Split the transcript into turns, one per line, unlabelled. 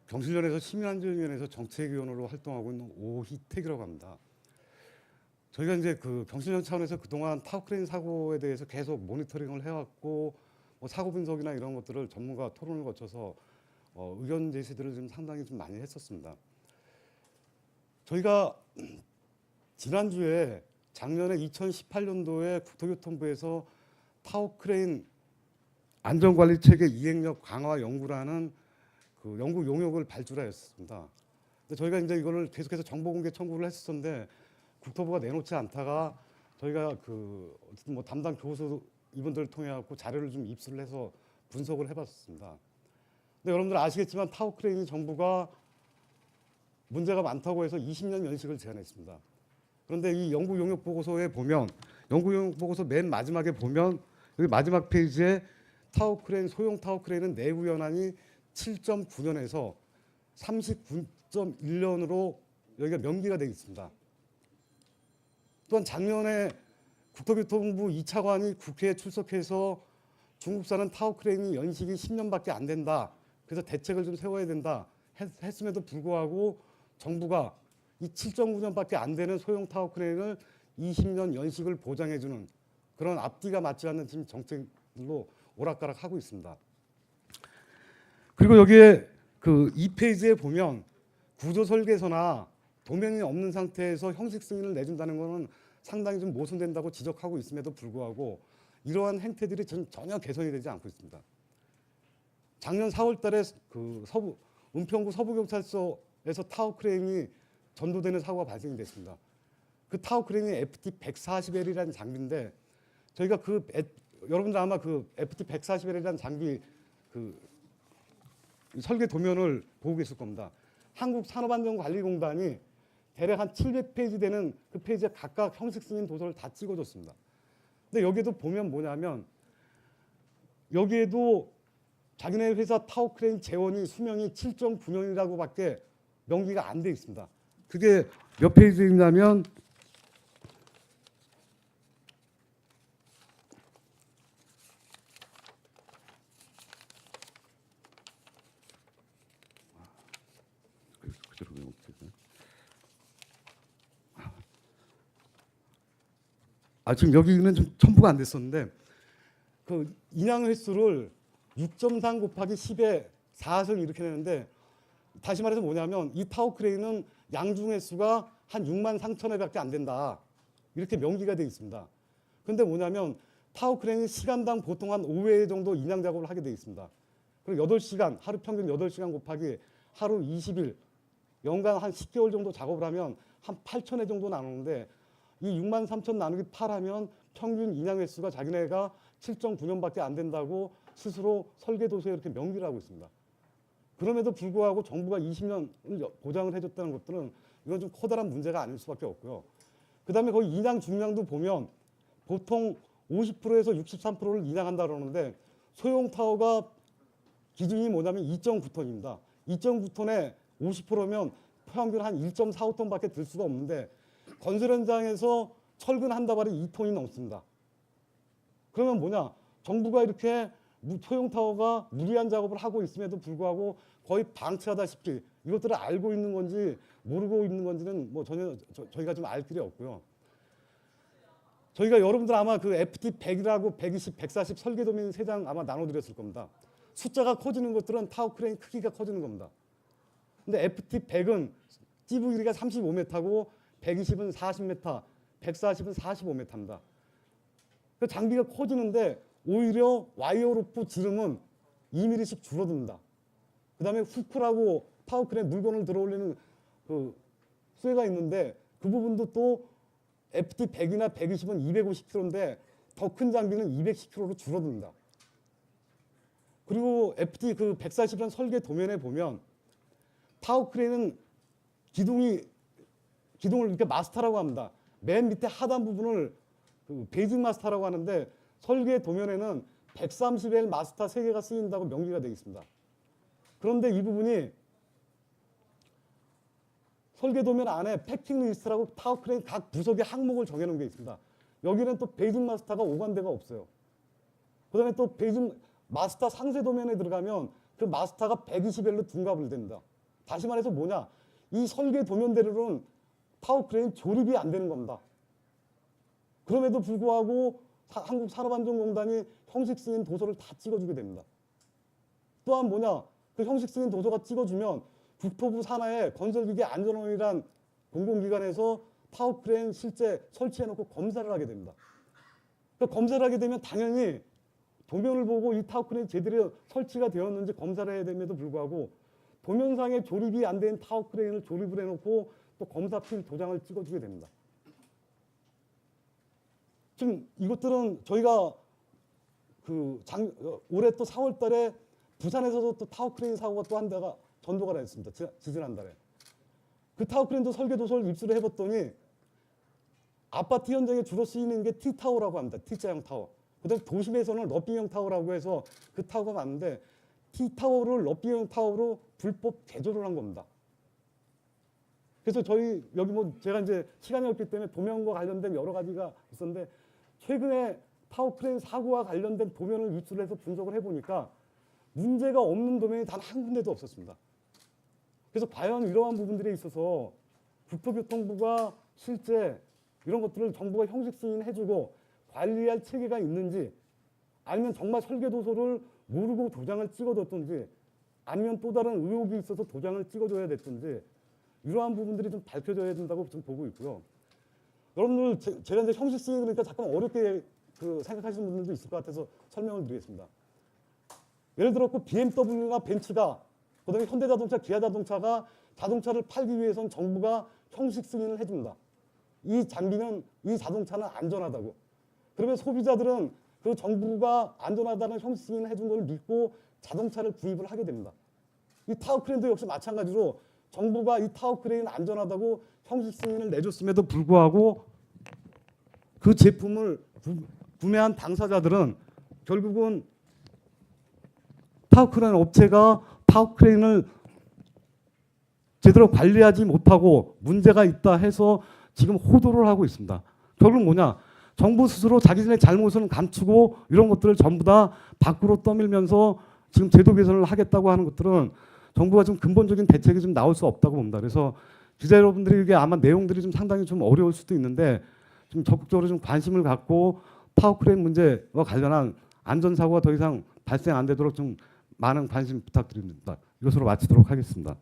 경실련에서 시민안전위원회에서 정책위원으로 활동하고 있는 오희택이라고 합니다. 저희가 이제 그 경실련 차원에서 그동안 타워크레인 사고에 대해서 계속 모니터링을 해왔고 뭐 사고 분석이나 이런 것들을 전문가 토론을 거쳐서 의견 제시들을 좀 상당히 좀 많이 했었습니다. 저희가 지난주에 작년에 2018년도에 국토교통부에서 타워크레인 안전관리 체계 이행력 강화 연구라는 그 연구 용역을 발주하였습니다. 근데 저희가 이제 이거를 계속해서 정보 공개 청구를 했었는데 국토부가 내놓지 않다가 저희가 그 어쨌든 뭐 담당 교수 이분들을 통해 갖고 자료를 좀 입수를 해서 분석을 해봤습니다. 근데 여러분들 아시겠지만 타워크레인이 정부가 문제가 많다고 해서 20년 연식을 제한했습니다. 그런데 이 연구 용역 보고서에 보면 연구 용역 보고서 맨 마지막에 보면 여기 마지막 페이지에 타워크레인 소형 타워크레인은 내부 연한이 7.9년에서 39.1년으로 여기가 명기가 되어 있습니다. 또한 작년에 국토교통부 2차관이 국회에 출석해서 중국산은 타워크레인이 연식이 10년밖에 안 된다. 그래서 대책을 좀 세워야 된다. 했음에도 불구하고 정부가 이 7.9년밖에 안 되는 소형 타워크레인을 20년 연식을 보장해주는 그런 앞뒤가 맞지 않는 지금 정책들로 오락가락하고 있습니다. 그리고 여기에 그 2페이지에 보면 구조 설계서나 도면이 없는 상태에서 형식 승인을 내준다는 것은 상당히 좀 모순된다고 지적하고 있음에도 불구하고 이러한 행태들이 전혀 개선이 되지 않고 있습니다. 작년 4월달에 그 은평구 서부경찰서에서 타워크레인이 전도되는 사고가 발생이 됐습니다. 그 타워크레인이 FT140L이라는 장비인데 저희가 여러분들 아마 그 FT140L이라는 장비 그 설계 도면을 보고 계실 겁니다. 한국산업안전관리공단이 대략 한 700페이지 되는 그 페이지에 각각 형식 승인 도서를 다 찍어줬습니다. 근데 여기에도 보면 뭐냐면 여기에도 자기네 회사 타워크레인 재원이 수명이 7.9년이라고밖에 명기가 안 돼 있습니다. 그게 몇 페이지냐면 지금 여기는 좀 첨부가 안 됐었는데 그 인양 횟수를 6.3 곱하기 10의 4승 이렇게 되는데 다시 말해서 뭐냐면 이 타워크레인은 양중 횟수가 한 6만 3천 회밖에 안 된다. 이렇게 명기가 되어 있습니다. 그런데 뭐냐면 타워크레인이 시간당 보통 한 5회 정도 인양 작업을 하게 되어 있습니다. 그리고 8시간, 하루 평균 8시간 곱하기 하루 20일, 연간 한 10개월 정도 작업을 하면 한 8천 회 정도 나오는데 이 6만 3천 나누기 8하면 평균 인양 횟수가 자기네가 7.9년밖에 안 된다고 스스로 설계도서에 이렇게 명기를 하고 있습니다. 그럼에도 불구하고 정부가 20년을 보장을 해줬다는 것들은 이건 좀 커다란 문제가 아닐 수밖에 없고요. 그 다음에 거기 인양 중량도 보면 보통 50%에서 63%를 인양한다 그러는데 소형 타워가 기준이 뭐냐면 2.9톤입니다. 2.9톤에 50%면 평균 한 1.45톤밖에 들 수가 없는데 건설 현장에서 철근한 다발이 2톤이 넘습니다. 그러면 뭐냐? 정부가 이렇게 소형 타워가 무리한 작업을 하고 있음에도 불구하고 거의 방치하다시피 이것들을 알고 있는 건지 모르고 있는 건지는 뭐 전혀 저희가 좀 알 길이 없고요. 저희가 여러분들 아마 그 FT100이라고 120, 140 설계 도면 3장 아마 나눠드렸을 겁니다. 숫자가 커지는 것들은 타워크레인 크기가 커지는 겁니다. 근데 FT100은 찌부 길이가 35m고 120은 40m, 140은 45m입니다. 그 장비가 커지는데 오히려 와이어 로프 지름은 2mm씩 줄어든다. 그 다음에 후크라고 타워크레인 물건을 들어올리는 그 쇠가 있는데 그 부분도 또 FT100이나 120은 250kg인데 더 큰 장비는 210kg로 줄어든다. 그리고 FT 그 140이라는 설계 도면에 보면 타워크레인은 기둥을 이렇게 마스터라고 합니다. 맨 밑에 하단 부분을 그 베이직 마스터라고 하는데 설계 도면에는 130L 마스터 3개가 쓰인다고 명기가 되어 있습니다. 그런데 이 부분이 설계 도면 안에 패킹 리스트라고 타워크레인 각 부속의 항목을 정해놓은 게 있습니다. 여기는 또 베이직 마스터가 오간데가 없어요. 그 다음에 또 베이직 마스터 상세 도면에 들어가면 그 마스터가 120L로 둔갑을 됩니다. 다시 말해서 뭐냐? 이 설계 도면대로는 타워 크레인 조립이 안 되는 겁니다. 그럼에도 불구하고 한국산업안전공단이 형식 승인 도서를 다 찍어주게 됩니다. 또한 뭐냐? 그 형식 승인 도서가 찍어주면 국토부 산하의 건설기계 안전원이란 공공기관에서 타워 크레인 실제 설치해놓고 검사를 하게 됩니다. 그러니까 검사를 하게 되면 당연히 도면을 보고 이 타워 크레인 제대로 설치가 되었는지 검사를 해야 됨에도 불구하고 도면상에 조립이 안 된 타워 크레인을 조립을 해놓고 또 검사필 도장을 찍어주게 됩니다. 지금 이것들은 저희가 올해 또 4월 달에 부산에서도 또 타워 크레인 사고가 또 한 대가 전도가 됐습니다. 지지난달에. 그 타워 크레인도 설계 도서를 입수를 해봤더니 아파트 현장에 주로 쓰이는 게 T타워라고 합니다. T자형 타워. 그다음에 도심에서는 러빙형 타워라고 해서 그 타워가 많은데 T타워를 러빙형 타워로 불법 개조를 한 겁니다. 그래서 저희 여기 뭐 제가 이제 시간이 없기 때문에 도면과 관련된 여러 가지가 있었는데 최근에 타워 크레인 사고와 관련된 도면을 입수를 해서 분석을 해보니까 문제가 없는 도면이 단 한 군데도 없었습니다. 그래서 과연 이러한 부분들에 있어서 국토교통부가 실제 이런 것들을 정부가 형식 승인해주고 관리할 체계가 있는지 아니면 정말 설계도서를 모르고 도장을 찍어뒀든지 아니면 또 다른 의혹이 있어서 도장을 찍어줘야 됐든지 이러한 부분들이 좀 밝혀져야 된다고 좀 보고 있고요. 여러분들 제가 이제 형식 승인 그러니까 잠깐 어렵게 생각하시는 분들도 있을 것 같아서 설명을 드리겠습니다. 예를 들어 BMW나 벤츠가 그다음에 현대자동차, 기아자동차가 자동차를 팔기 위해서는 정부가 형식 승인을 해줍니다. 이 장비는 이 자동차는 안전하다고. 그러면 소비자들은 그 정부가 안전하다는 형식 승인을 해준 걸 믿고 자동차를 구입을 하게 됩니다. 이 타워 크레인도 역시 마찬가지로 정부가 이 타워 크레인 안전하다고 형식 승인을 내줬음에도 불구하고 그 제품을 구매한 당사자들은 결국은 타워 크레인 업체가 타워 크레인을 제대로 관리하지 못하고 문제가 있다 해서 지금 호도를 하고 있습니다. 결국 뭐냐? 정부 스스로 자기들의 잘못을 감추고 이런 것들을 전부 다 밖으로 떠밀면서 지금 제도 개선을 하겠다고 하는 것들은 정부가 좀 근본적인 대책이 좀 나올 수 없다고 봅니다. 그래서 기자 여러분들이 이게 아마 내용들이 좀 상당히 좀 어려울 수도 있는데 좀 적극적으로 좀 관심을 갖고 타워 크레인 문제와 관련한 안전사고가 더 이상 발생 안 되도록 좀 많은 관심 부탁드립니다. 이것으로 마치도록 하겠습니다.